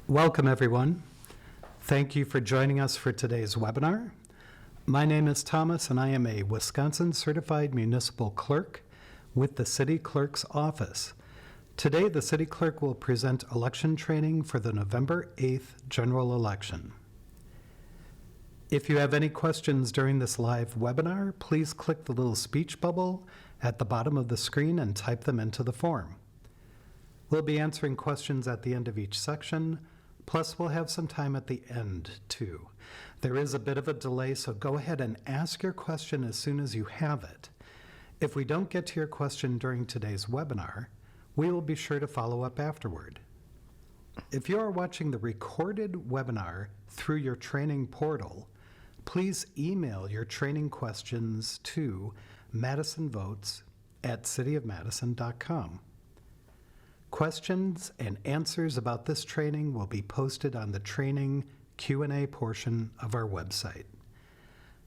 Welcome, everyone. Thank you for joining us for today's webinar. My name is Thomas, and I am a Wisconsin Certified Municipal Clerk with the City Clerk's Office. Today, the City Clerk will present election training for the November 8th general election. If you have any questions during this live webinar, please click the little speech bubble at the bottom of the screen and type them into the form. We'll be answering questions at the end of each section, plus we'll have some time at the end, too. There is a bit of a delay, so go ahead and ask your question as soon as you have it. If we don't get to your question during today's webinar, we will be sure to follow up afterward. If you are watching the recorded webinar through your training portal, please email your training questions to madisonvotes@cityofmadison.com. Questions and answers about this training will be posted on the training Q&A portion of our website.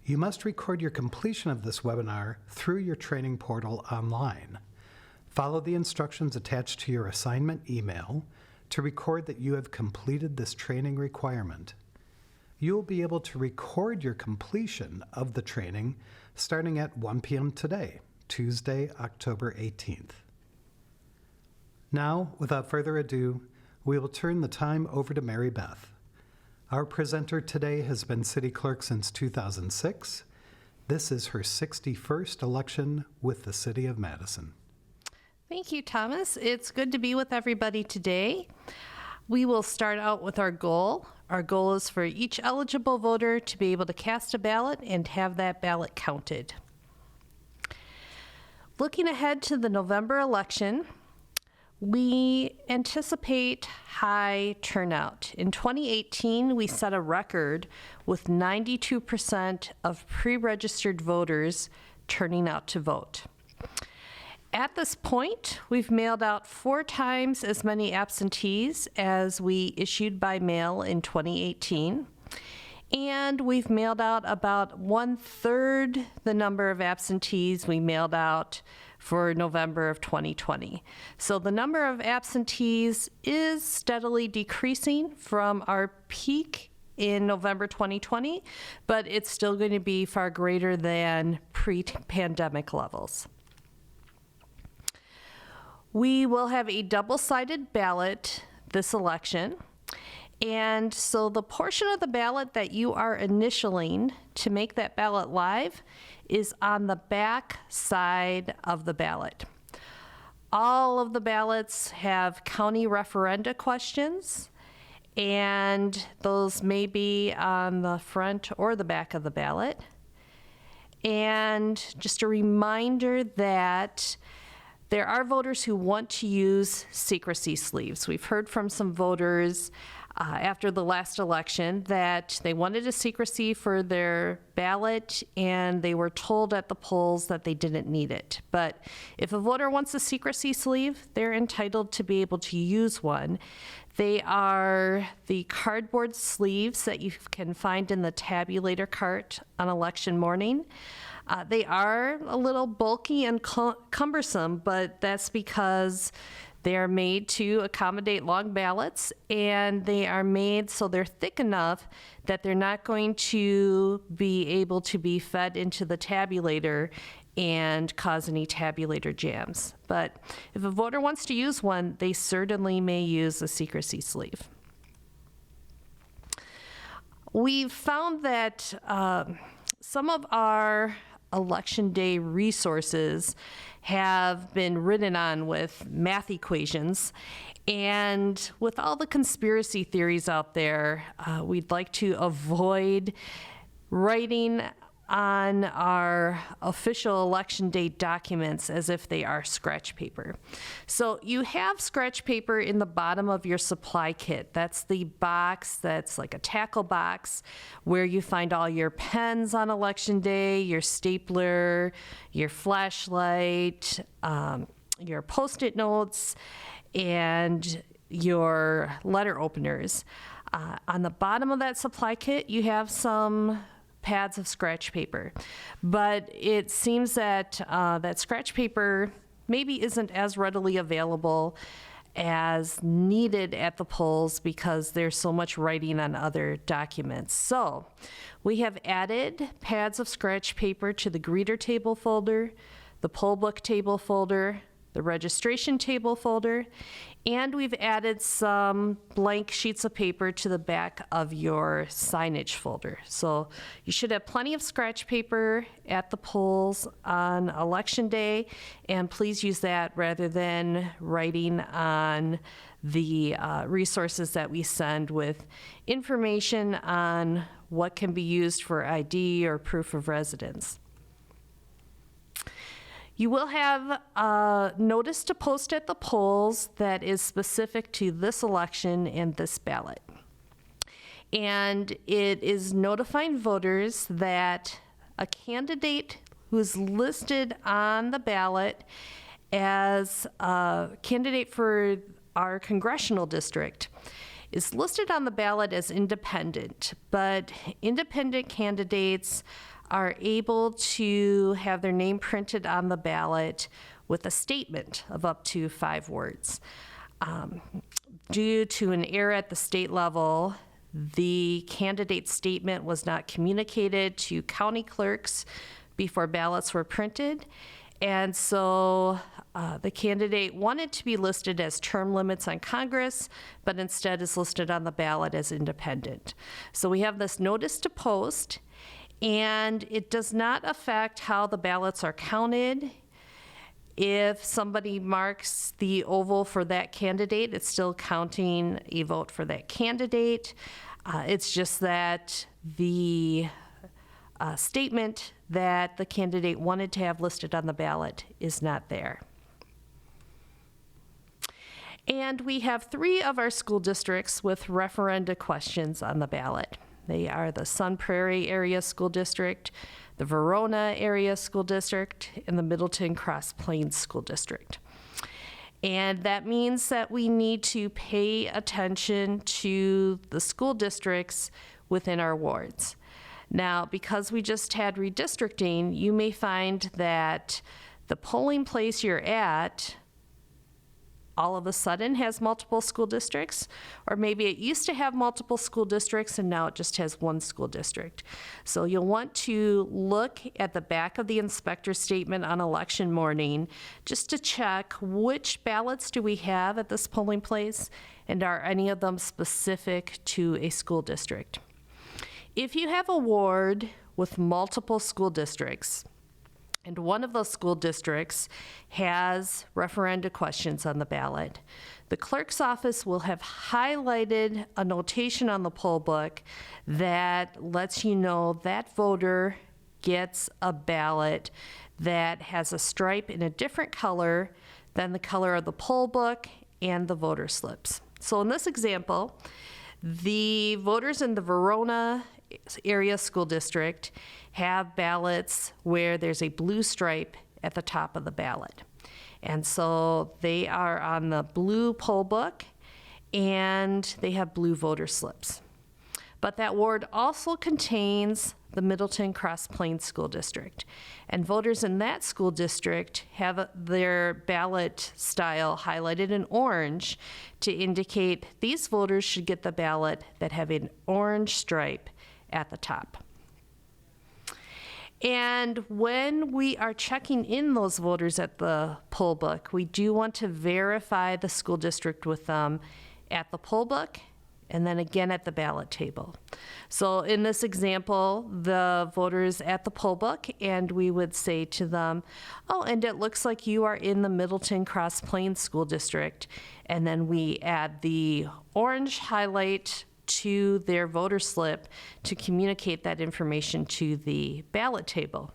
You must record your completion of this webinar through your training portal online. Follow the instructions attached to your assignment email to record that you have completed this training requirement. You will be able to record your completion of the training starting at 1 p.m. today, Tuesday, October 18th. Now, without further ado, we will turn the time over to Mary Beth. Our presenter today has been City Clerk since 2006. This is her 61st election with the City of Madison. Thank you, Thomas. It's good to be with everybody today. We will start out with our goal. Our goal is for each eligible voter to be able to cast a ballot and have that ballot counted. Looking ahead to the November election, we anticipate high turnout. In 2018, we set a record with 92% of pre-registered voters turning out to vote. At this point, we've mailed out 4 times as many absentees as we issued by mail in 2018. And we've mailed out about 1/3 the number of absentees we mailed out for November of 2020. So the number of absentees is steadily decreasing from our peak in November 2020, but it's still going to be far greater than pre-pandemic levels. We will have a double-sided ballot this election. And so the portion of the ballot that you are initialing to make that ballot live is on the back side of the ballot. All of the ballots have county referenda questions, and those may be on the front or the back of the ballot. And just a reminder that there are voters who want to use secrecy sleeves. We've heard from some voters after the last election that they wanted a secrecy for their ballot and they were told at the polls that they didn't need it. But if a voter wants a secrecy sleeve, they're entitled to be able to use one. They are the cardboard sleeves that you can find in the tabulator cart on election morning. They are a little bulky and cumbersome, but that's because they are made to accommodate long ballots, and they are made so they're thick enough that they're not going to be able to be fed into the tabulator and cause any tabulator jams. But if a voter wants to use one, they certainly may use a secrecy sleeve. We've found that some of our election day resources have been ridden on with math equations, and with all the conspiracy theories out there, we'd like to avoid writing on our official election day documents as if they are scratch paper. So you have scratch paper in the bottom of your supply kit. That's the box that's like a tackle box where you find all your pens on election day, your stapler, your flashlight, your Post-it notes, and your letter openers. On the bottom of that supply kit, you have some pads of scratch paper, but it seems that that scratch paper maybe isn't as readily available as needed at the polls because there's so much writing on other documents. So we have added pads of scratch paper to the greeter table folder, the poll book table folder, the registration table folder, and we've added some blank sheets of paper to the back of your signage folder. So you should have plenty of scratch paper at the polls on election day, and please use that rather than writing on the resources that we send with information on what can be used for ID or proof of residence. You will have a notice to post at the polls that is specific to this election and this ballot. And it is notifying voters that a candidate who's listed on the ballot as a candidate for our congressional district is listed on the ballot as independent, but independent candidates are able to have their name printed on the ballot with a statement of up to 5 words. Due to an error at the state level, the candidate statement was not communicated to county clerks before ballots were printed. And so the candidate wanted to be listed as term limits on Congress, but instead is listed on the ballot as independent. So we have this notice to post, and it does not affect how the ballots are counted. If somebody marks the oval for that candidate, it's still counting a vote for that candidate. It's just that the statement that the candidate wanted to have listed on the ballot is not there. And we have 3 of our school districts with referenda questions on the ballot. They are the Sun Prairie Area School District, the Verona Area School District, and the Middleton Cross Plains School District. And that means that we need to pay attention to the school districts within our wards. Now, because we just had redistricting, you may find that the polling place you're at all of a sudden has multiple school districts, or maybe it used to have multiple school districts and now it just has 1 school district. So you'll want to look at the back of the inspector statement on election morning just to check which ballots do we have at this polling place and are any of them specific to a school district. If you have a ward with multiple school districts, and one of those school districts has referenda questions on the ballot, the clerk's office will have highlighted a notation on the poll book that lets you know that voter gets a ballot that has a stripe in a different color than the color of the poll book and the voter slips. So in this example, the voters in the Verona Area School District have ballots where there's a blue stripe at the top of the ballot. And so they are on the blue poll book and they have blue voter slips. But that ward also contains the Middleton Cross Plains School District. And voters in that school district have their ballot style highlighted in orange to indicate these voters should get the ballot that have an orange stripe at the top. And when we are checking in those voters at the poll book, we do want to verify the school district with them at the poll book and then again at the ballot table. So in this example, the voters at the poll book, and we would say to them, oh, and it looks like you are in the Middleton Cross Plains School District. And then we add the orange highlight to their voter slip to communicate that information to the ballot table.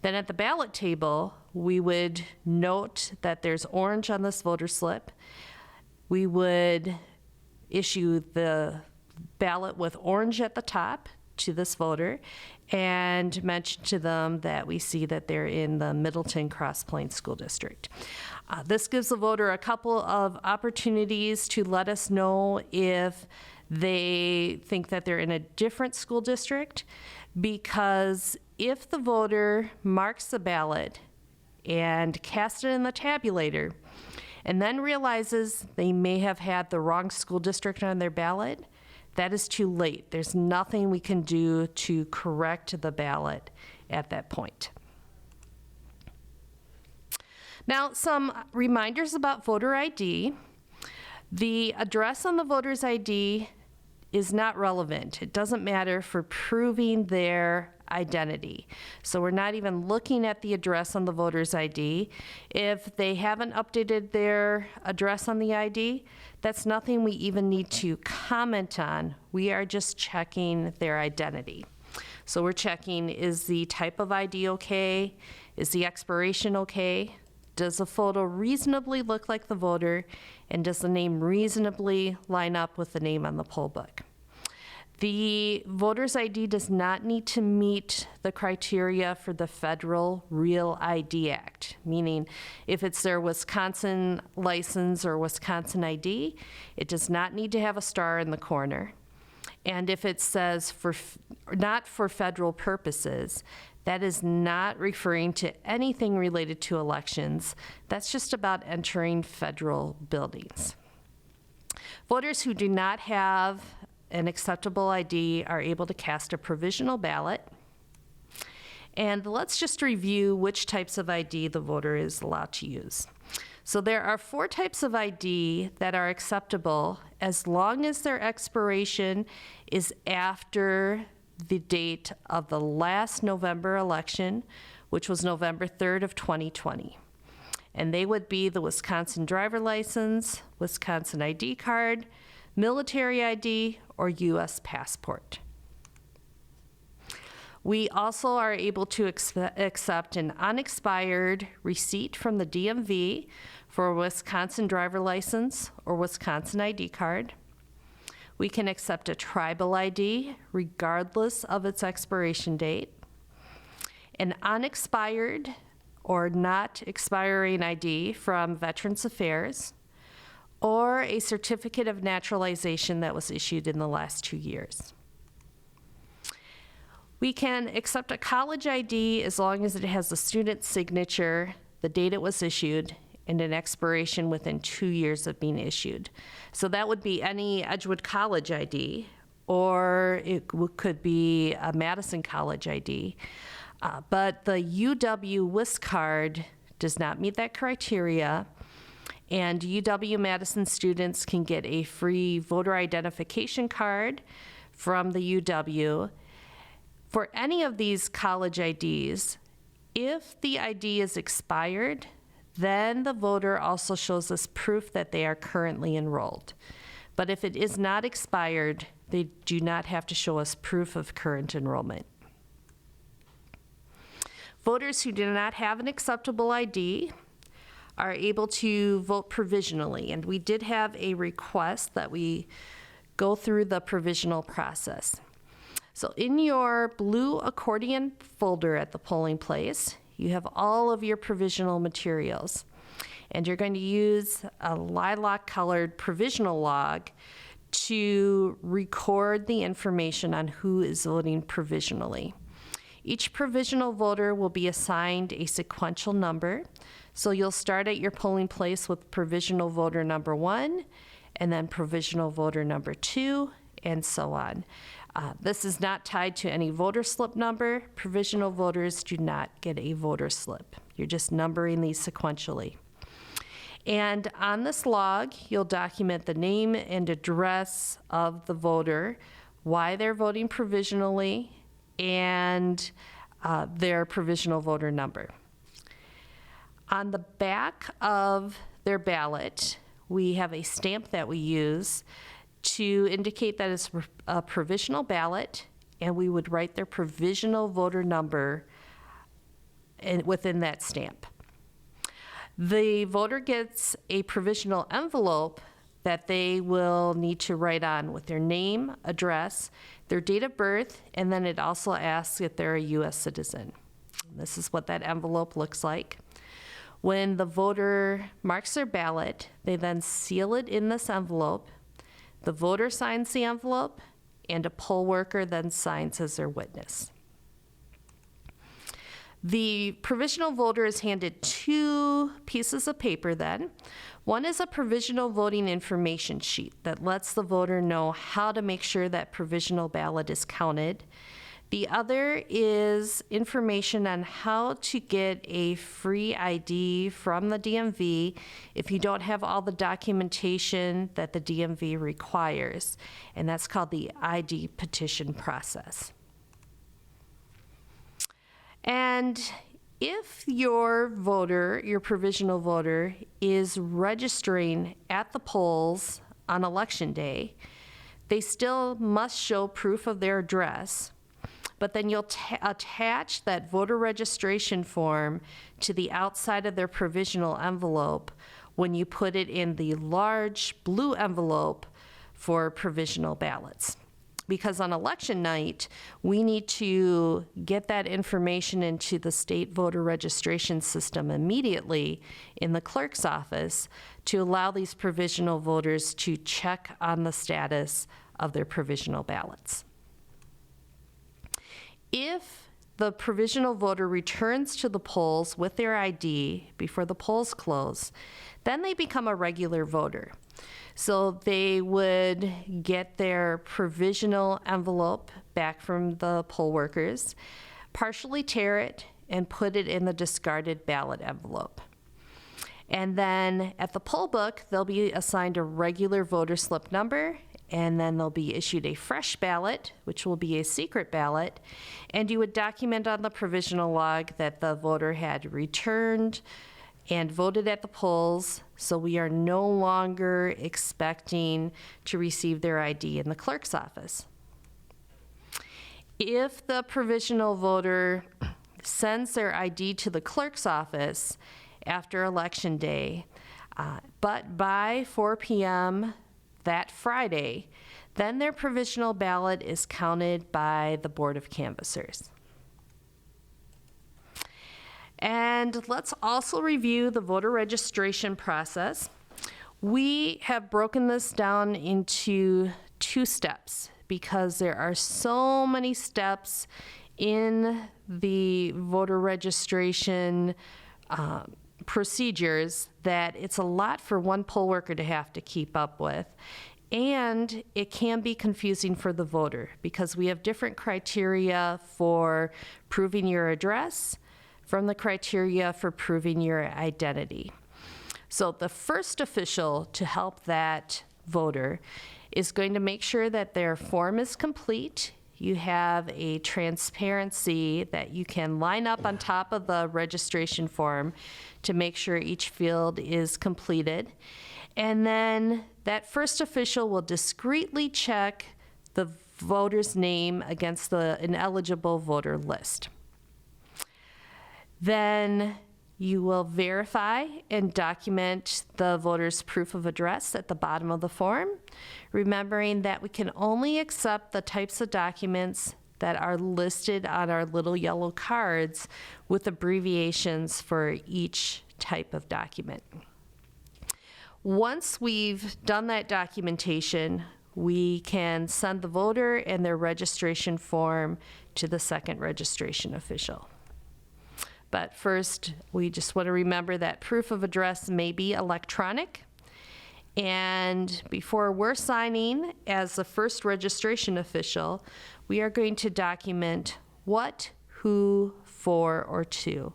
Then at the ballot table, we would note that there's orange on this voter slip. We would issue the ballot with orange at the top to this voter and mention to them that we see that they're in the Middleton Cross Plains School District. This gives the voter a couple of opportunities to let us know if they think that they're in a different school district, because if the voter marks the ballot and casts it in the tabulator, and then realizes they may have had the wrong school district on their ballot, that is too late. There's nothing we can do to correct the ballot at that point. Now, some reminders about voter ID. The address on the voter's ID is not relevant. It doesn't matter for proving their identity. So we're not even looking at the address on the voter's ID. If they haven't updated their address on the ID, that's nothing we even need to comment on. We are just checking their identity. So we're checking, is the type of ID okay? Is the expiration okay? Does the photo reasonably look like the voter? And does the name reasonably line up with the name on the poll book? The voter's ID does not need to meet the criteria for the Federal Real ID Act, meaning if it's their Wisconsin license or Wisconsin ID, it does not need to have a star in the corner. And if it says not for federal purposes, that is not referring to anything related to elections. That's just about entering federal buildings. Voters who do not have an acceptable ID are able to cast a provisional ballot. And let's just review which types of ID the voter is allowed to use. So there are 4 types of ID that are acceptable as long as their expiration is after the date of the last November election, which was November 3rd of 2020. And they would be the Wisconsin driver license, Wisconsin ID card, military ID, or U.S. passport. We also are able to accept an unexpired receipt from the DMV for a Wisconsin driver license or Wisconsin ID card. We can accept a tribal ID regardless of its expiration date. An unexpired or not expiring ID from Veterans Affairs, or a certificate of naturalization that was issued in the last 2 years. We can accept a college ID as long as it has the student's signature, the date it was issued, and an expiration within 2 years of being issued. So that would be any Edgewood College ID, or it could be a Madison College ID. But the UW-WIS card does not meet that criteria, and UW-Madison students can get a free voter identification card from the UW. For any of these college IDs, if the ID is expired, then the voter also shows us proof that they are currently enrolled. But if it is not expired, they do not have to show us proof of current enrollment. Voters who do not have an acceptable ID are able to vote provisionally, and we did have a request that we go through the provisional process. So in your blue accordion folder at the polling place, you have all of your provisional materials, and you're going to use a lilac colored provisional log to record the information on who is voting provisionally. Each provisional voter will be assigned a sequential number. So you'll start at your polling place with provisional voter number 1, and then provisional voter number 2, and so on. This is not tied to any voter slip number. Provisional voters do not get a voter slip. You're just numbering these sequentially. And on this log, you'll document the name and address of the voter, why they're voting provisionally, and their provisional voter number. On the back of their ballot, we have a stamp that we use to indicate that it's a provisional ballot, and we would write their provisional voter number within that stamp. The voter gets a provisional envelope that they will need to write on with their name, address, their date of birth, and then it also asks if they're a U.S. citizen. This is what that envelope looks like. When the voter marks their ballot, they then seal it in this envelope. The voter signs the envelope, and a poll worker then signs as their witness. The provisional voter is handed 2 pieces of paper then. One is a provisional voting information sheet that lets the voter know how to make sure that provisional ballot is counted. The other is information on how to get a free ID from the DMV if you don't have all the documentation that the DMV requires, and that's called the ID petition process. And if your voter, your provisional voter, is registering at the polls on election day, they still must show proof of their address, but then you'll attach that voter registration form to the outside of their provisional envelope when you put it in the large blue envelope for provisional ballots. Because on election night, we need to get that information into the state voter registration system immediately in the clerk's office to allow these provisional voters to check on the status of their provisional ballots. If the provisional voter returns to the polls with their ID before the polls close, then they become a regular voter. So they would get their provisional envelope back from the poll workers, partially tear it, and put it in the discarded ballot envelope. And then at the poll book, they'll be assigned a regular voter slip number, and then they'll be issued a fresh ballot, which will be a secret ballot, and you would document on the provisional log that the voter had returned and voted at the polls, so we are no longer expecting to receive their ID in the clerk's office. If the provisional voter sends their ID to the clerk's office after Election Day, but by 4 p.m. that Friday, then their provisional ballot is counted by the Board of Canvassers. And let's also review the voter registration process. We have broken this down into 2 steps because there are so many steps in the voter registration procedures that it's a lot for one poll worker to have to keep up with. And it can be confusing for the voter because we have different criteria for proving your address from the criteria for proving your identity. So the first official to help that voter is going to make sure that their form is complete. You have a transparency that you can line up on top of the registration form to make sure each field is completed. And then that first official will discreetly check the voter's name against the ineligible voter list. Then you will verify and document the voter's proof of address at the bottom of the form, remembering that we can only accept the types of documents that are listed on our little yellow cards with abbreviations for each type of document. Once we've done that documentation, we can send the voter and their registration form to the second registration official. But first, we just want to remember that proof of address may be electronic. And before we're signing as the first registration official, we are going to document what, who, for, or to.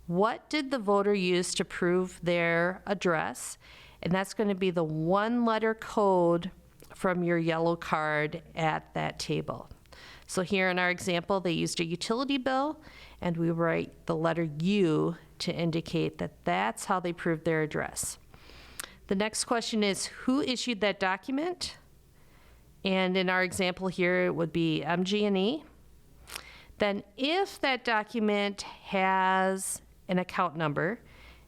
What did the voter use to prove their address? And that's going to be the 1-letter code from your yellow card at that table. So here in our example, they used a utility bill, and we write the letter U to indicate that that's how they proved their address. The next question is, who issued that document? And in our example here, it would be MG&E. Then if that document has an account number,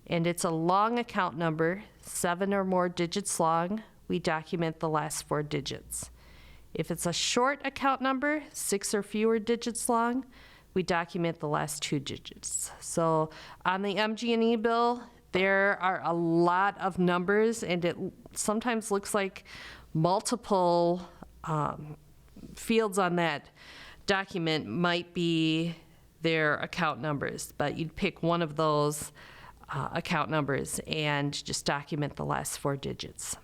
and it's a long account number, 7 or more digits long, we document the last 4 digits. If it's a short account number, 6 or fewer digits long, we document the last 2 digits. So on the MG&E bill, there are a lot of numbers, and it sometimes looks like multiple fields on that document might be their account numbers, but you'd pick one of those account numbers and just document the last 4 digits.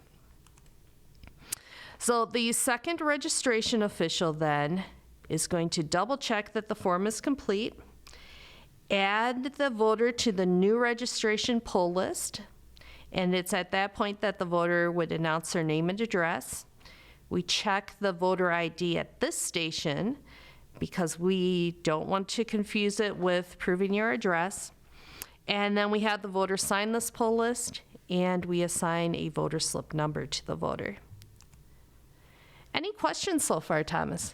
So the second registration official then is going to double check that the form is complete, add the voter to the new registration poll list, and it's at that point that the voter would announce their name and address. We check the voter ID at this station because we don't want to confuse it with proving your address. And then we have the voter sign this poll list, and we assign a voter slip number to the voter. Any questions so far, Thomas?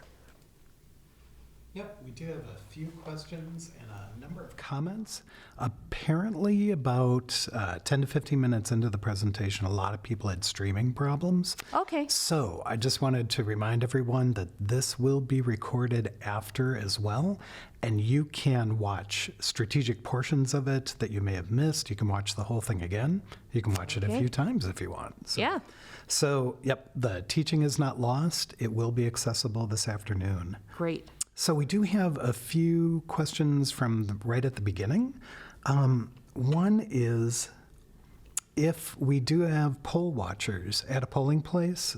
Yep, we do have a few questions and a number of comments. Apparently, about 10 to 15 minutes into the presentation, a lot of people had streaming problems. Okay. So I just wanted to remind everyone that this will be recorded after as well, and you can watch strategic portions of it that you may have missed. You can watch the whole thing again. You can watch it a few times if you want. So, Yeah. So, yep, the teaching is not lost. It will be accessible this afternoon. Great. So we do have a few questions from right at the beginning. One is, if we do have poll watchers at a polling place,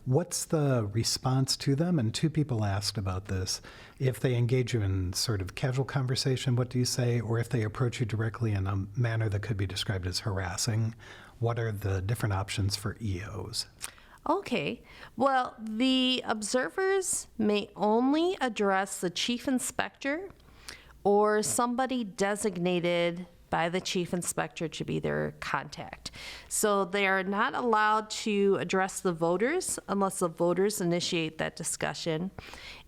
what's the response to them? And 2 people asked about this. If they engage you in sort of casual conversation, what do you say? Or if they approach you directly in a manner that could be described as harassing, what are the different options for EOs? Okay. Well, the observers may only address the chief inspector or somebody designated by the chief inspector to be their contact. So they are not allowed to address the voters unless the voters initiate that discussion.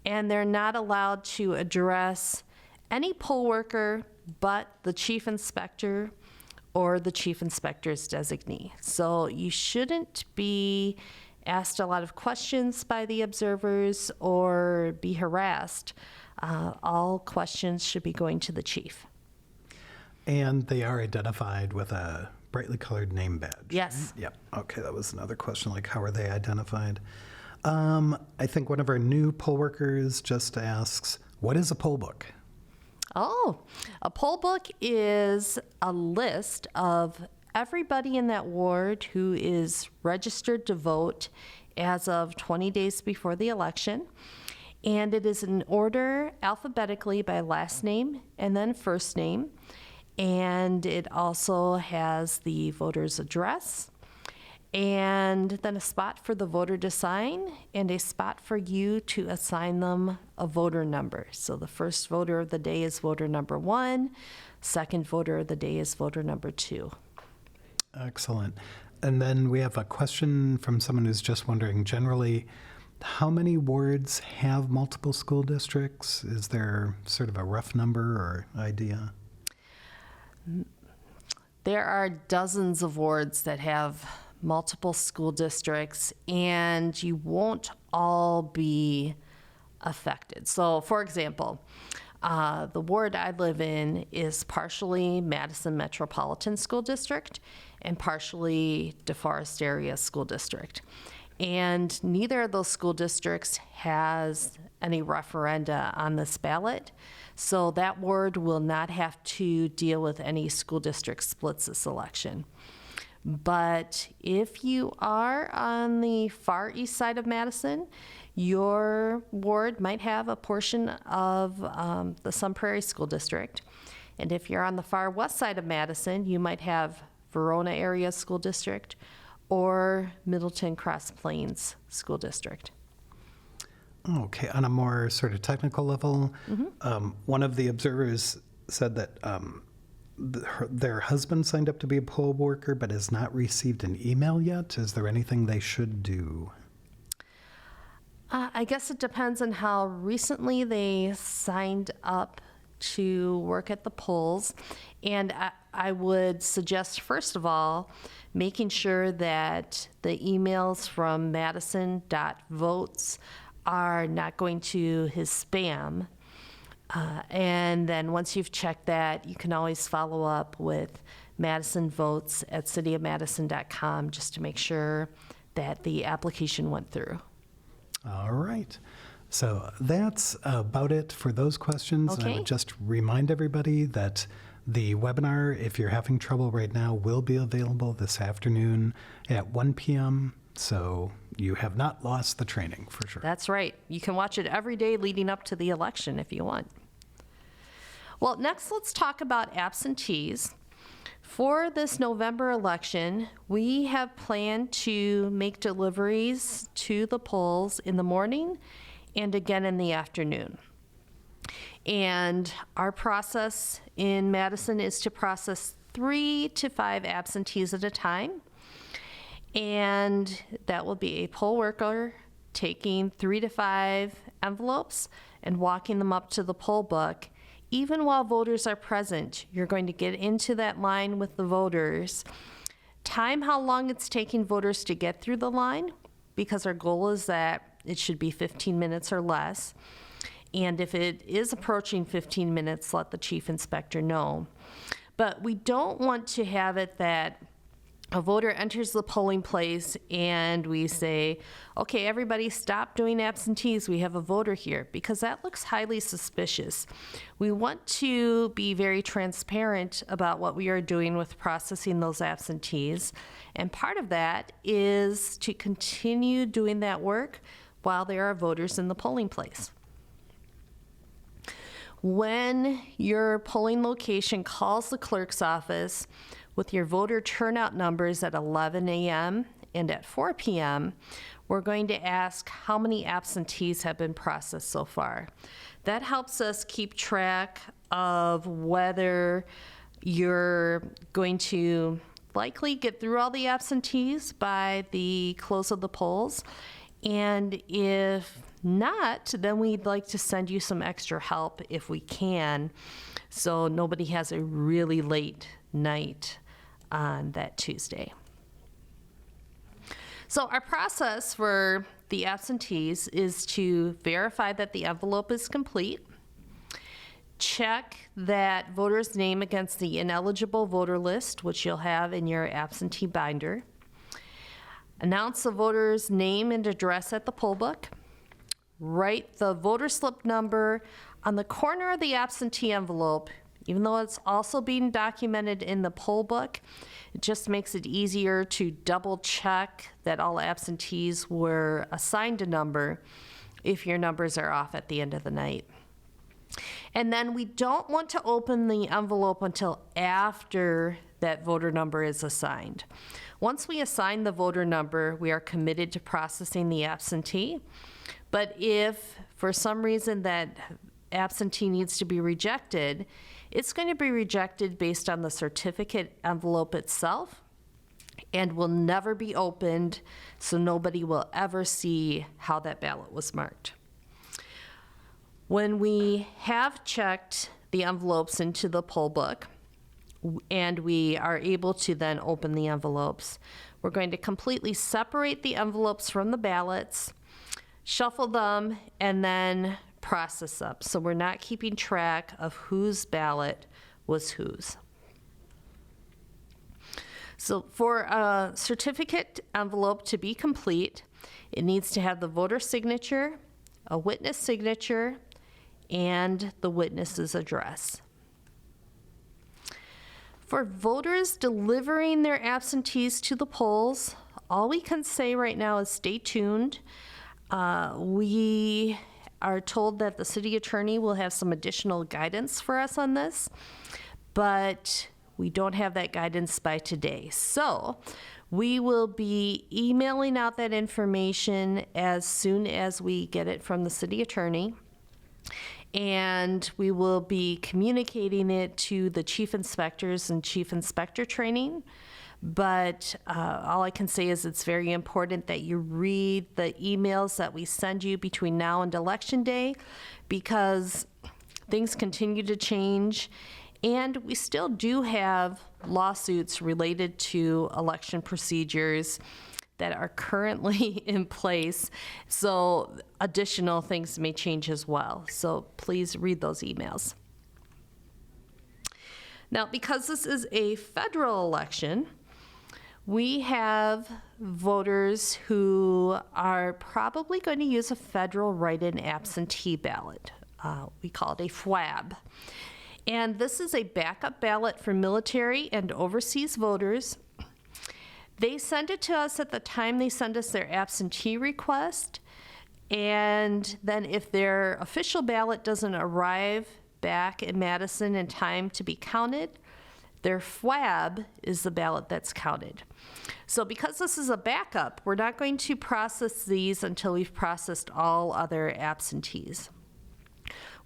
And they're not allowed to address any poll worker but the chief inspector or the chief inspector's designee. So you shouldn't be asked a lot of questions by the observers or be harassed. All questions should be going to the chief. And they are identified with a brightly colored name badge. Yes. Yep. Okay, that was another question, like how are they identified? I think one of our new poll workers just asks, what is a poll book? Oh, a poll book is a list of everybody in that ward who is registered to vote as of 20 days before the election. And it is in order alphabetically by last name and then first name. And it also has the voter's address, and then a spot for the voter to sign, and a spot for you to assign them a voter number. So the first voter of the day is voter number 1, second voter of the day is voter number 2. Excellent. And then we have a question from someone who's just wondering, generally, how many wards have multiple school districts? Is there sort of a rough number or idea? There are dozens of wards that have multiple school districts, and you won't all be affected. So, for example, the ward I live in is partially Madison Metropolitan School District and partially DeForest Area School District. And neither of those school districts has any referenda on this ballot. So that ward will not have to deal with any school district splits this election. But if you are on the far east side of Madison, your ward might have a portion of the Sun Prairie School District. And if you're on the far west side of Madison, you might have Verona Area School District or Middleton Cross Plains School District. Okay, on a more sort of technical level, one of the observers said that their husband signed up to be a poll worker but has not received an email yet. Is there anything they should do? I guess it depends on how recently they signed up to work at the polls. And I would suggest, first of all, making sure that the emails from madison.votes are not going to his spam. And then once you've checked that, you can always follow up with Madison Votes at cityofmadison.com just to make sure that the application went through. All right. So that's about it for those questions. I Okay. would just remind everybody that the webinar, if you're having trouble right now, will be available this afternoon at 1 p.m. So you have not lost the training for sure. That's right. You can watch it every day leading up to the election if you want. Well, next let's talk about absentees. For this November election, we have planned to make deliveries to the polls in the morning and again in the afternoon. And our process in Madison is to process 3 to 5 absentees at a time. And that will be a poll worker taking 3 to 5 envelopes and walking them up to the poll book. Even while voters are present, you're going to get into that line with the voters. Time how long it's taking voters to get through the line, because our goal is that it should be 15 minutes or less. And if it is approaching 15 minutes, let the chief inspector know. But we don't want to have it that a voter enters the polling place and we say, okay, everybody stop doing absentees, we have a voter here, because that looks highly suspicious. We want to be very transparent about what we are doing with processing those absentees, and part of that is to continue doing that work while there are voters in the polling place. When your polling location calls the clerk's office with your voter turnout numbers at 11 a.m. and at 4 p.m., we're going to ask how many absentees have been processed so far. That helps us keep track of whether you're going to likely get through all the absentees by the close of the polls. And if not, then we'd like to send you some extra help if we can, so nobody has a really late night on that Tuesday. So our process for the absentees is to verify that the envelope is complete, check that voter's name against the ineligible voter list, which you'll have in your absentee binder, announce the voter's name and address at the poll book, write the voter slip number on the corner of the absentee envelope. Even though it's also being documented in the poll book, it just makes it easier to double check that all absentees were assigned a number if your numbers are off at the end of the night. And then we don't want to open the envelope until after that voter number is assigned. Once we assign the voter number, we are committed to processing the absentee. But if for some reason that absentee needs to be rejected, it's going to be rejected based on the certificate envelope itself and will never be opened, so nobody will ever see how that ballot was marked. When we have checked the envelopes into the poll book and we are able to then open the envelopes, we're going to completely separate the envelopes from the ballots, shuffle them, and then process them. So we're not keeping track of whose ballot was whose. So for a certificate envelope to be complete, it needs to have the voter signature, a witness signature, and the witness's address. For voters delivering their absentees to the polls, all we can say right now is stay tuned. We are told that the city attorney will have some additional guidance for us on this, but we don't have that guidance by today. So we will be emailing out that information as soon as we get it from the city attorney, and we will be communicating it to the chief inspectors and chief inspector training. But all I can say is it's very important that you read the emails that we send you between now and Election Day, because things continue to change, and we still do have lawsuits related to election procedures that are currently in place, so additional things may change as well. So please read those emails. Now, because this is a federal election, We have voters who are probably going to use a federal write-in absentee ballot. We call it a FWAB. And this is a backup ballot for military and overseas voters. They send it to us at the time they send us their absentee request. And then if their official ballot doesn't arrive back in Madison in time to be counted, their FWAB is the ballot that's counted. So because this is a backup, we're not going to process these until we've processed all other absentees.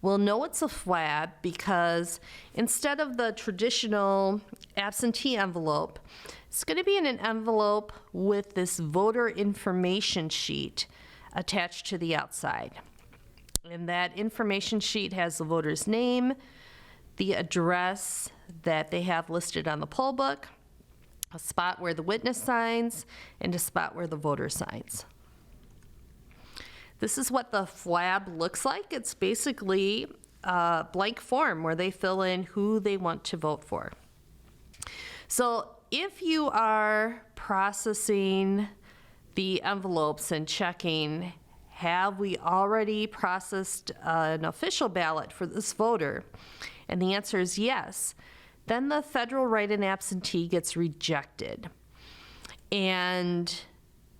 We'll know it's a FWAB because instead of the traditional absentee envelope, it's going to be in an envelope with this voter information sheet attached to the outside. And that information sheet has the voter's name, the address that they have listed on the poll book, a spot where the witness signs, and a spot where the voter signs. This is what the FWAB looks like. It's basically a blank form where they fill in who they want to vote for. So if you are processing the envelopes and checking, have we already processed an official ballot for this voter? And the answer is yes. Then the federal write-in absentee gets rejected. And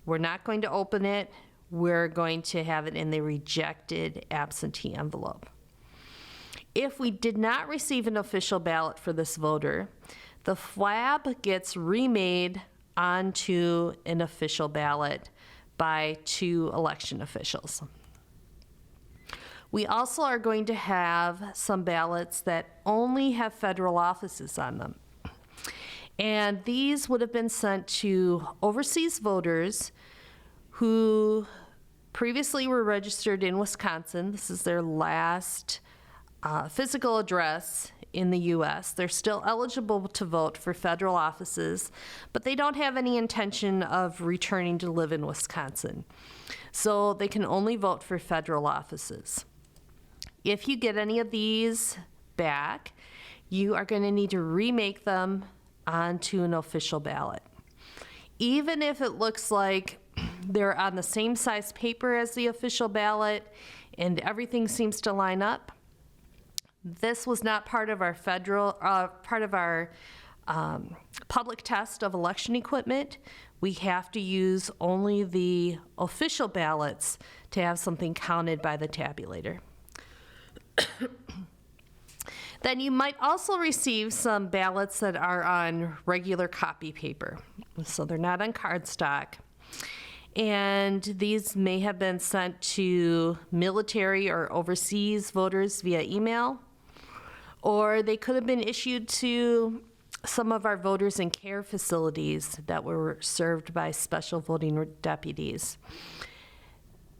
we're not going to open it. We're going to have it in the rejected absentee envelope. If we did not receive an official ballot for this voter, the FWAB gets remade onto an official ballot by 2 election officials. We also are going to have some ballots that only have federal offices on them. And these would have been sent to overseas voters who previously were registered in Wisconsin. This is their last physical address in the U.S. They're still eligible to vote for federal offices, but they don't have any intention of returning to live in Wisconsin. So they can only vote for federal offices. If you get any of these back, you are going to need to remake them onto an official ballot. Even if it looks like they're on the same size paper as the official ballot and everything seems to line up, this was not part of our public test of election equipment. We have to use only the official ballots to have something counted by the tabulator. Then you might also receive some ballots that are on regular copy paper. So they're not on cardstock. And these may have been sent to military or overseas voters via email, or they could have been issued to some of our voters in care facilities that were served by special voting deputies.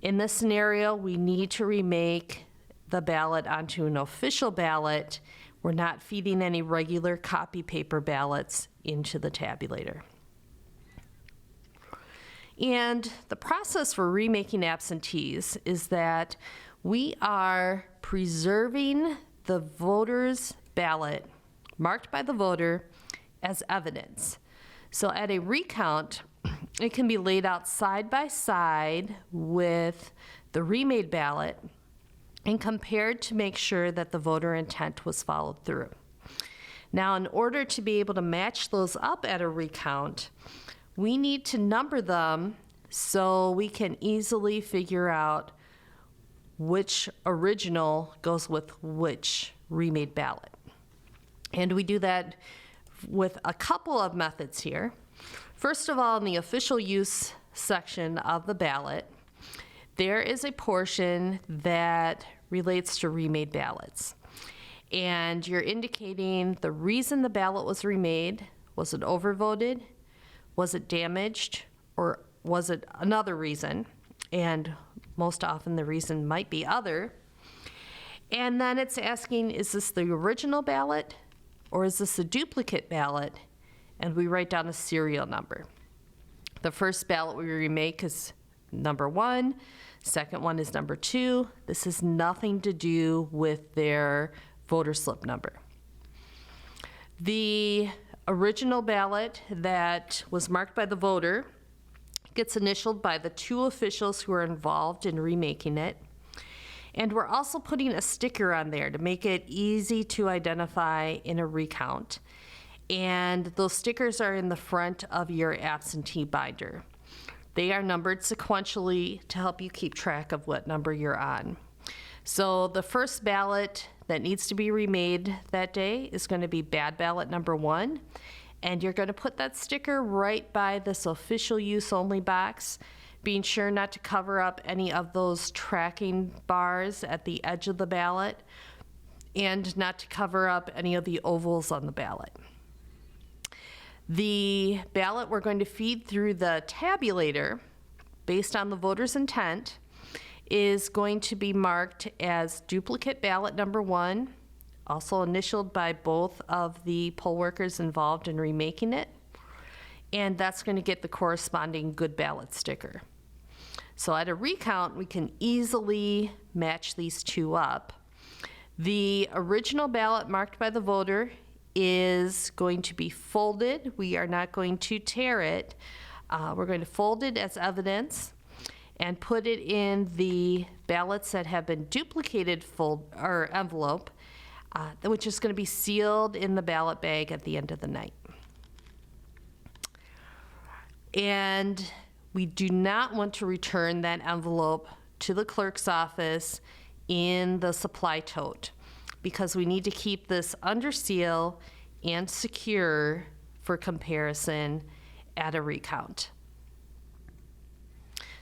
In this scenario, we need to remake the ballot onto an official ballot. We're not feeding any regular copy paper ballots into the tabulator. And the process for remaking absentees is that we are preserving the voter's ballot marked by the voter as evidence. So at a recount, it can be laid out side by side with the remade ballot and compared to make sure that the voter intent was followed through. Now, in order to be able to match those up at a recount, we need to number them so we can easily figure out which original goes with which remade ballot. And we do that with a couple of methods here. First of all, in the official use section of the ballot, there is a portion that relates to remade ballots. And you're indicating the reason the ballot was remade. Was it overvoted? Was it damaged? Or was it another reason? And most often the reason might be other. And then it's asking, is this the original ballot or is this a duplicate ballot? And we write down a serial number. The first ballot we remake is number 1. Second one is number 2. This has nothing to do with their voter slip number. The original ballot that was marked by the voter gets initialed by the 2 officials who are involved in remaking it. And we're also putting a sticker on there to make it easy to identify in a recount. And those stickers are in the front of your absentee binder. They are numbered sequentially to help you keep track of what number you're on. So the first ballot that needs to be remade that day is going to be bad ballot number 1. And you're going to put that sticker right by this official use only box, being sure not to cover up any of those tracking bars at the edge of the ballot and not to cover up any of the ovals on the ballot. The ballot we're going to feed through the tabulator based on the voter's intent is going to be marked as duplicate ballot number 1, also initialed by both of the poll workers involved in remaking it, and that's going to get the corresponding good ballot sticker. So at a recount, we can easily match these 2 up. The original ballot marked by the voter is going to be folded. We are not going to tear it. We're going to fold it as evidence and put it in the ballots that have been duplicated envelope, which is going to be sealed in the ballot bag at the end of the night. And we do not want to return that envelope to the clerk's office in the supply tote because we need to keep this under seal and secure for comparison at a recount.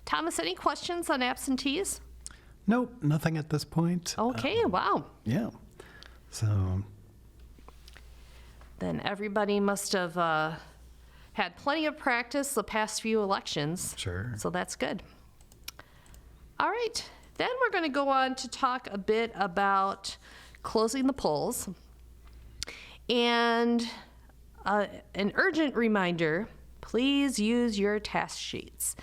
Thomas, any questions on absentees? Nope, nothing at this point. Okay, wow. Yeah. So Then everybody must have had plenty of practice the past few elections. Sure. So that's good. All right, then we're going to go on to talk a bit about closing the polls. And an urgent reminder, please use your task sheets.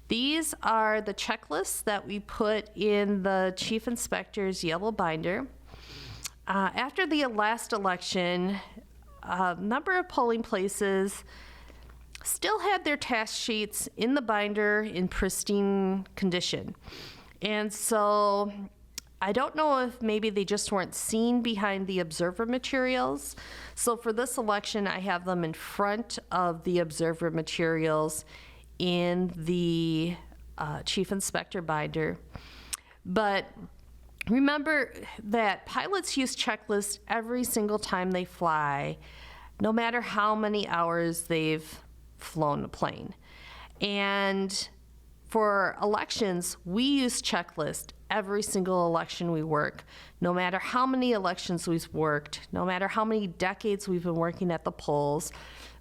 These are the checklists that we put in the chief inspector's yellow binder. After the last election, a number of polling places still had their task sheets in the binder in pristine condition. And so I don't know if maybe they just weren't seen behind the observer materials. So for this election, I have them in front of the observer materials in the chief inspector binder. But remember that pilots use checklists every single time they fly, no matter how many hours they've flown a plane. And for elections, we use checklists every single election we work, no matter how many elections we've worked, no matter how many decades we've been working at the polls.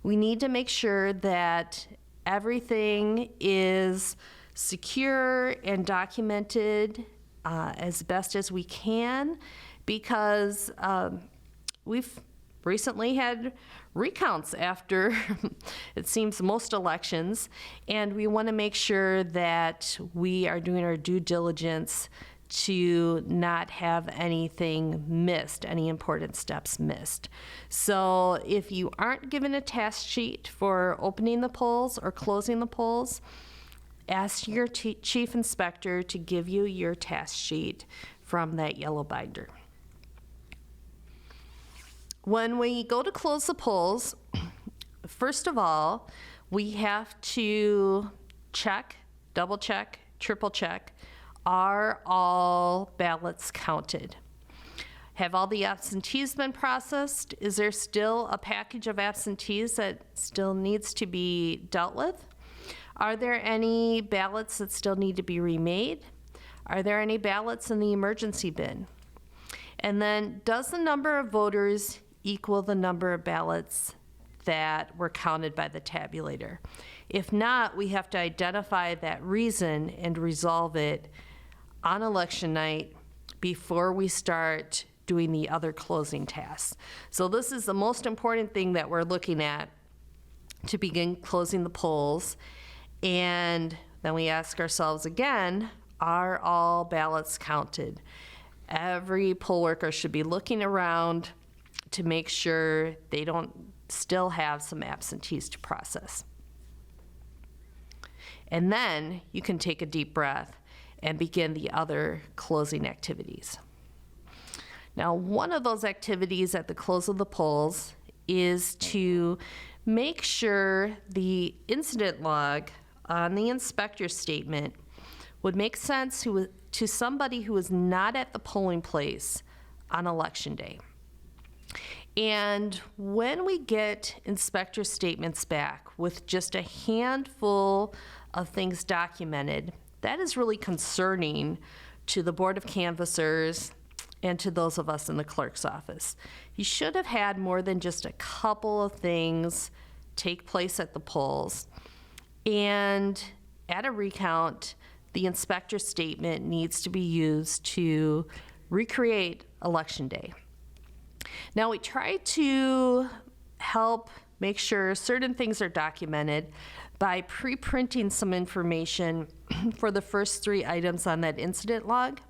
We need to make sure that everything is secure and documented as best as we can, because we've recently had recounts after, it seems, most elections, and we want to make sure that we are doing our due diligence to not have anything missed, any important steps missed. So if you aren't given a task sheet for opening the polls or closing the polls, ask your chief inspector to give you your task sheet from that yellow binder. When we go to close the polls, first of all, we have to check, double check, triple check, are all ballots counted? Have all the absentees been processed? Is there still a package of absentees that still needs to be dealt with? Are there any ballots that still need to be remade? Are there any ballots in the emergency bin? And then, does the number of voters equal the number of ballots that were counted by the tabulator? If not, we have to identify that reason and resolve it on election night before we start doing the other closing tasks. So this is the most important thing that we're looking at to begin closing the polls. And then we ask ourselves again, are all ballots counted? Every poll worker should be looking around to make sure they don't still have some absentees to process. And then you can take a deep breath and begin the other closing activities. Now, one of those activities at the close of the polls is to make sure the incident log on the inspector's statement would make sense to somebody who is not at the polling place on election day. And when we get inspector statements back with just a handful of things documented, that is really concerning to the Board of Canvassers and to those of us in the clerk's office. You should have had more than just a couple of things take place at the polls. And at a recount, the inspector's statement needs to be used to recreate election day. Now, we try to help make sure certain things are documented by pre-printing some information for the first 3 items on that incident log.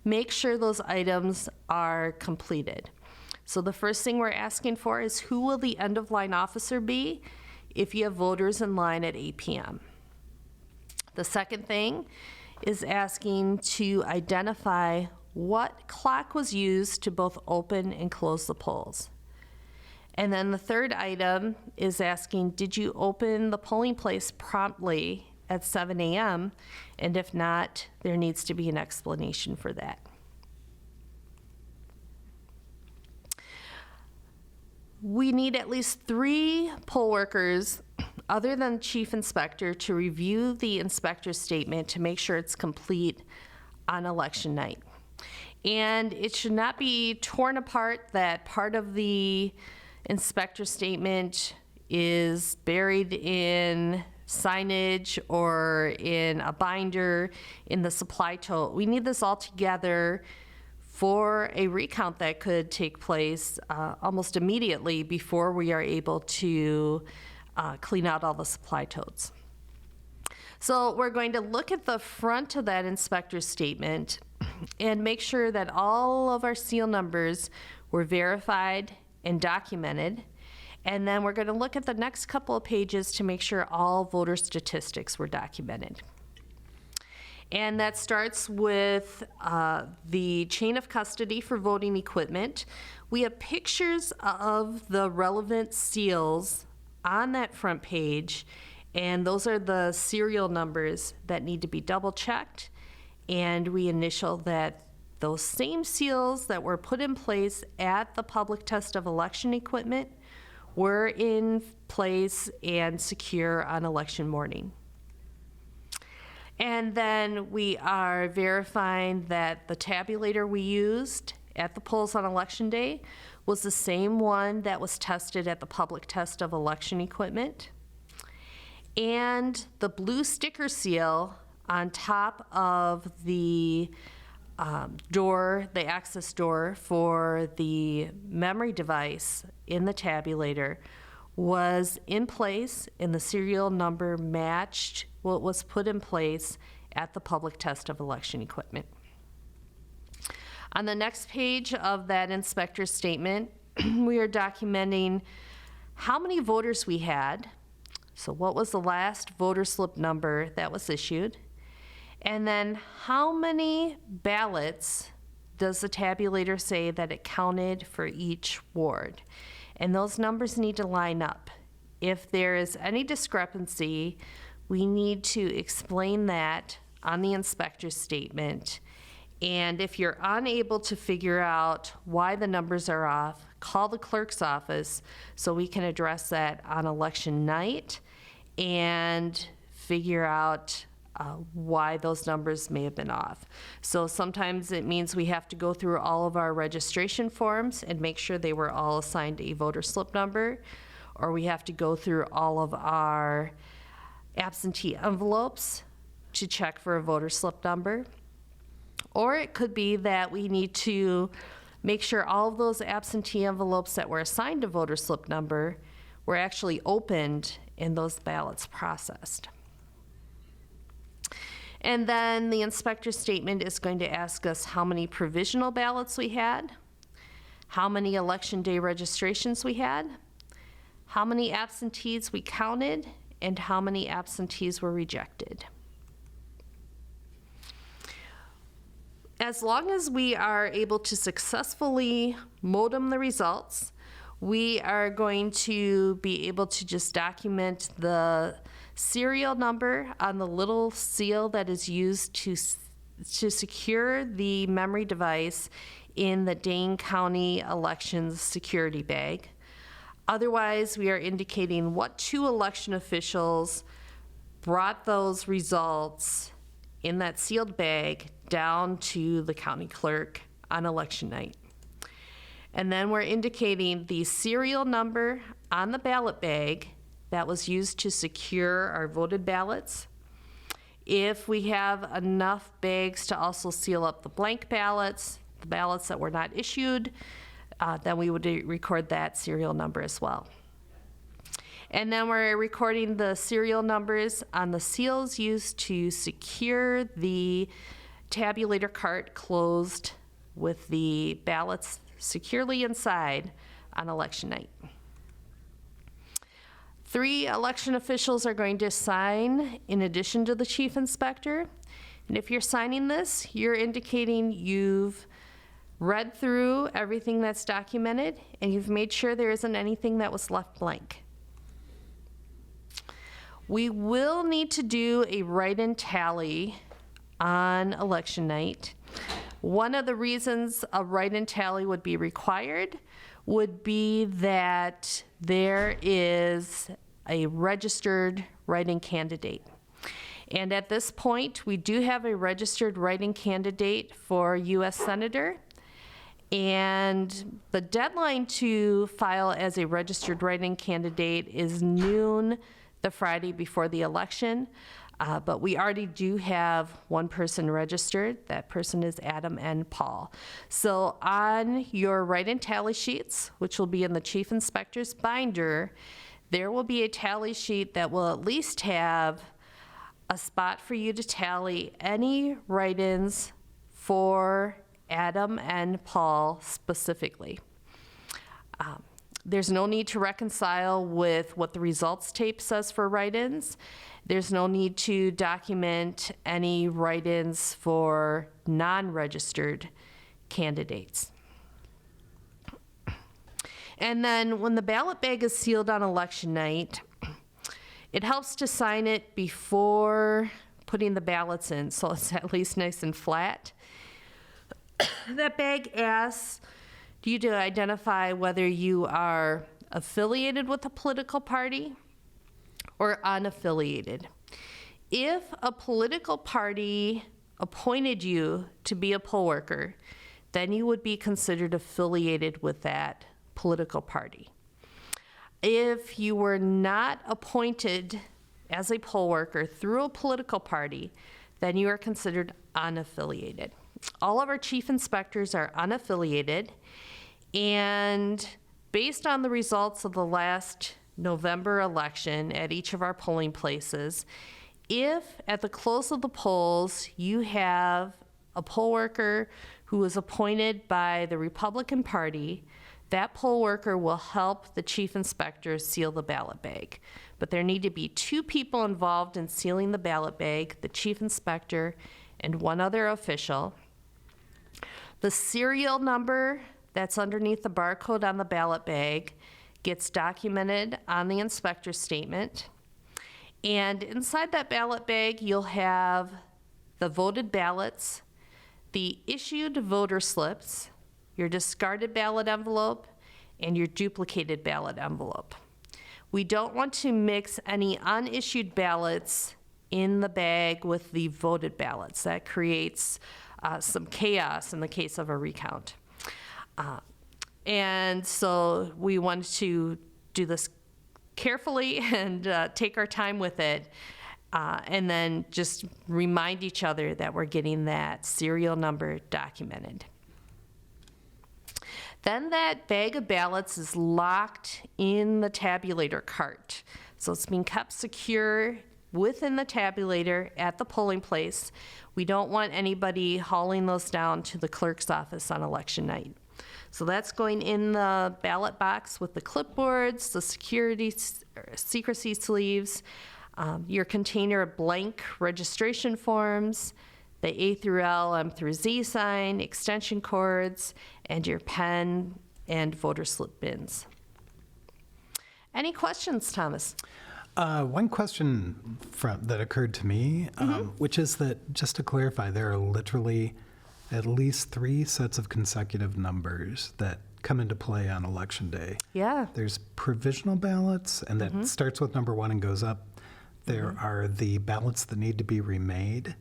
Make sure those items are completed. So the first thing we're asking for is, who will the end-of-line officer be if you have voters in line at 8 p.m.? The second thing is asking to identify what clock was used to both open and close the polls. And then the third item is asking, did you open the polling place promptly at 7 a.m.? And if not, there needs to be an explanation for that. We need at least 3 poll workers other than the chief inspector to review the inspector's statement to make sure it's complete on election night. And it should not be torn apart that part of the inspector's statement is buried in signage or in a binder in the supply tote. We need this all together for a recount that could take place almost immediately before we are able to clean out all the supply totes. So we're going to look at the front of that inspector's statement and make sure that all of our seal numbers were verified and documented. And then we're going to look at the next couple of pages to make sure all voter statistics were documented. And that starts with the chain of custody for voting equipment. We have pictures of the relevant seals on that front page, and those are the serial numbers that need to be double checked. And we initial that those same seals that were put in place at the public test of election equipment were in place and secure on election morning. And then we are verifying that the tabulator we used at the polls on election day was the same one that was tested at the public test of election equipment. And the blue sticker seal on top of the door, the access door for the memory device in the tabulator was in place, and the serial number matched what was put in place at the public test of election equipment. On the next page of that inspector's statement, we are documenting how many voters we had. So what was the last voter slip number that was issued? And then how many ballots does the tabulator say that it counted for each ward? And those numbers need to line up. If there is any discrepancy, we need to explain that on the inspector's statement. And if you're unable to figure out why the numbers are off, call the clerk's office so we can address that on election night and figure out why those numbers may have been off. So sometimes it means we have to go through all of our registration forms and make sure they were all assigned a voter slip number, or we have to go through all of our absentee envelopes to check for a voter slip number. Or it could be that we need to make sure all of those absentee envelopes that were assigned a voter slip number were actually opened and those ballots processed. And then the inspector's statement is going to ask us how many provisional ballots we had, how many election day registrations we had, how many absentees we counted, and how many absentees were rejected. As long as we are able to successfully modem the results, we are going to be able to just document the serial number on the little seal that is used to secure the memory device in the Dane County Elections security bag. Otherwise, we are indicating what 2 election officials brought those results in that sealed bag down to the county clerk on election night. And then we're indicating the serial number on the ballot bag that was used to secure our voted ballots. If we have enough bags to also seal up the blank ballots, the ballots that were not issued, then we would record that serial number as well. And then we're recording the serial numbers on the seals used to secure the tabulator cart closed with the ballots securely inside on election night. 3 election officials are going to sign in addition to the chief inspector. And if you're signing this, you're indicating you've read through everything that's documented and you've made sure there isn't anything that was left blank. We will need to do a write-in tally on election night. One of the reasons a write-in tally would be required would be that there is a registered write-in candidate. And at this point, we do have a registered write-in candidate for U.S. Senator. And the deadline to file as a registered write-in candidate is noon the Friday before the election. But we already do have one person registered. That person is Adam N. Paul. So on your write-in tally sheets, which will be in the chief inspector's binder, there will be a tally sheet that will at least have a spot for you to tally any write-ins for Adam and Paul specifically. There's no need to reconcile with what the results tape says for write-ins. There's no need to document any write-ins for non-registered candidates. And then when the ballot bag is sealed on election night, it helps to sign it before putting the ballots in, so it's at least nice and flat. That bag asks you to identify whether you are affiliated with a political party or unaffiliated. If a political party appointed you to be a poll worker, then you would be considered affiliated with that political party. If you were not appointed as a poll worker through a political party, then you are considered unaffiliated. All of our chief inspectors are unaffiliated, and based on the results of the last November election at each of our polling places, if at the close of the polls you have a poll worker who is appointed by the Republican Party, that poll worker will help the chief inspector seal the ballot bag. But there need to be 2 people involved in sealing the ballot bag, the chief inspector and one other official. The serial number that's underneath the barcode on the ballot bag gets documented on the inspector's statement. And inside that ballot bag, you'll have the voted ballots, the issued voter slips, your discarded ballot envelope, and your duplicated ballot envelope. We don't want to mix any unissued ballots in the bag with the voted ballots. That creates some chaos in the case of a recount. And so we want to do this carefully and take our time with it, and then just remind each other that we're getting that serial number documented. Then that bag of ballots is locked in the tabulator cart. So it's being kept secure within the tabulator at the polling place. We don't want anybody hauling those down to the clerk's office on election night. So that's going in the ballot box with the clipboards, the secrecy sleeves, your container of blank registration forms, the A through L, M through Z sign, extension cords, and your pen and voter slip bins. Any questions, Thomas? One question that occurred to me, which is that, just to clarify, there are literally at least 3 sets of consecutive numbers that come into play on Election Day. Yeah. There's provisional ballots, and that starts with number 1 and goes up. There are the ballots that need to be remade.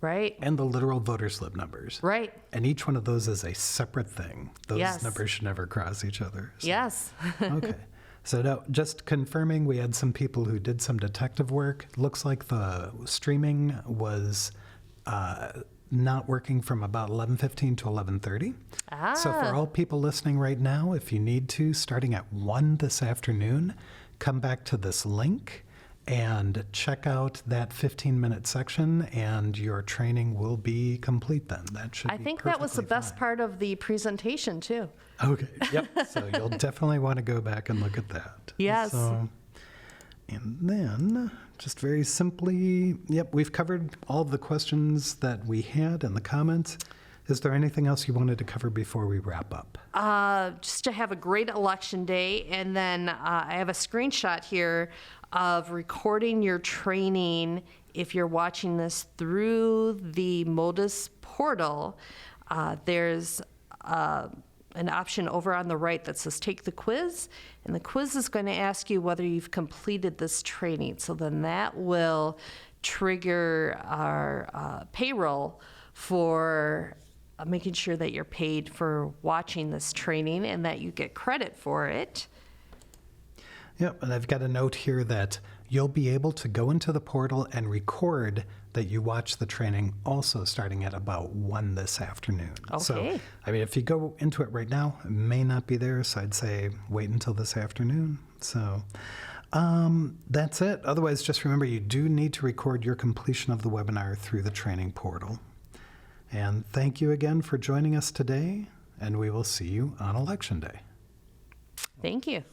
Right. And the literal voter slip numbers. Right. And each one of those is a separate thing. Those Yes. numbers should never cross each other. So. Yes. Okay. So now, just confirming, we had some people who did some detective work. Looks like the streaming was not working from about 11:15 to 11:30. So for all people listening right now, if you need to, starting at 1 this afternoon, come back to this link and check out that 15-minute section, and your training will be complete then. That should I be think that was the perfectly best fine. part of the presentation, too. Okay, yep. So you'll definitely want to go back and look at that. Yes. So, and then, just very simply, yep, we've covered all of the questions that we had in the comments. Is there anything else you wanted to cover before we wrap up? Just to have a great election day. And then I have a screenshot here of recording your training if you're watching this through the Modus portal. There's an option over on the right that says take the quiz, and the quiz is going to ask you whether you've completed this training. So then that will trigger our payroll for making sure that you're paid for watching this training and that you get credit for it. Yep, and I've got a note here that you'll be able to go into the portal and record that you watched the training also starting at about 1 this afternoon. So, Okay. I mean, if you go into it right now, it may not be there, so I'd say wait until this afternoon. So, that's it. Otherwise, just remember you do need to record your completion of the webinar through the training portal. And thank you again for joining us today, and we will see you on Election Day. Thank you.